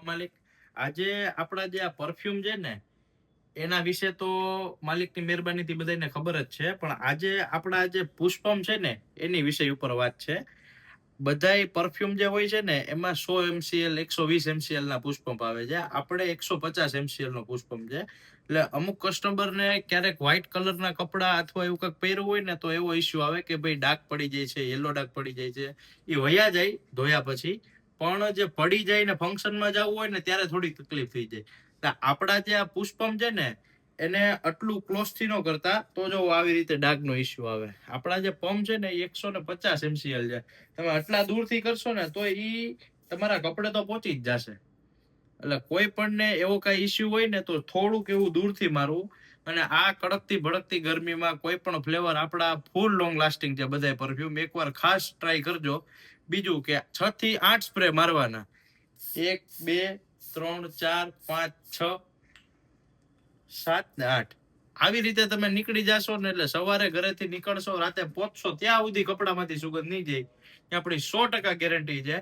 માલિક, આજે આપણા જે આ પરફ્યુમ છે ને એના વિશે તો માલિકની મહેરબાનીથી બધાને ખબર જ છે, પણ આજે આપણા જે પુષ્પમ છે ને એની વિષય ઉપર વાત છે. બધાય પરફ્યુમ જે હોય છે ને એમાં 100 mcl 120 mcl ના પુષ્પમ આવે છે. આપણે 150 mcl નો પુષ્પમ છે. એટલે અમુક કસ્ટમરને ક્યારેક વ્હાઈટ કલરના કપડા અથવા એવું કંઈક પહેરવું હોય ને તો એવો ઇસ્યુ આવે કે ભાઈ ડાઘ પડી જાય છે, યલો ડાઘ પડી જાય છે. એ વયા જાય ધોયા પછી, પણ જે પડી જાય ને ફંક્શનમાં જવું હોય ને ત્યારે થોડી તકલીફ થઈ જાય. એટલે આપણા જે આ પુષ્પમ છે ને એને આટલું ક્લોઝ થી ન કરતા તો જો આવી રીતે ડાઘનો ઇસ્યુ આવે. આપણા જે પંપ છે ને એ 150 mcl છે. તમે આટલા દૂરથી કરશો ને તો ઈ તમારા કપડે તો પહોંચી જ જશે. એટલે કોઈ પણ ને એવો કઈ ઇસ્યુ હોય ને તો થોડુંક એવું દૂરથી મારવું. અને આ કડકતી ભડકતી ગરમીમાં કોઈ પણ ફ્લેવર આપણા ફૂલ લોંગ લાસ્ટિંગ છે બધા પરફ્યુમ. એકવાર ખાસ ટ્રાય કરજો. બીજું કે 6 થી 8 સ્પ્રે મારવાના. 1 2 3 4 5 6 7 ને 8. આવી રીતે તમે નીકળી જશો ને એટલે સવારે ઘરેથી નીકળશો, રાતે પહોંચશો ત્યાં સુધી કપડામાંથી સુગંધ નહીં જાય. એ આપણી 100% ગેરંટી છે.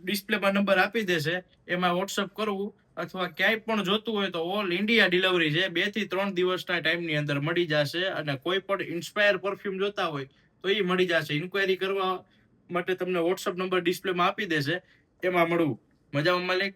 ડિસ્પ્લેમાં નંબર આપી દેશે, એમાં વોટ્સઅપ કરવું અથવા ક્યાંય પણ જોતું હોય તો ઓલ ઇન્ડિયા ડિલિવરી છે. 2 થી 3 દિવસના ટાઈમની અંદર મળી જશે. અને કોઈ પણ ઇન્સ્પાયર પરફ્યુમ જોતા હોય તો એ મળી જશે. ઇન્ક્વાયરી કરવા માટે તમને વોટ્સઅપ નંબર ડિસ્પ્લેમાં આપી દેશે, એમાં મળવું. મજામાં માલિક?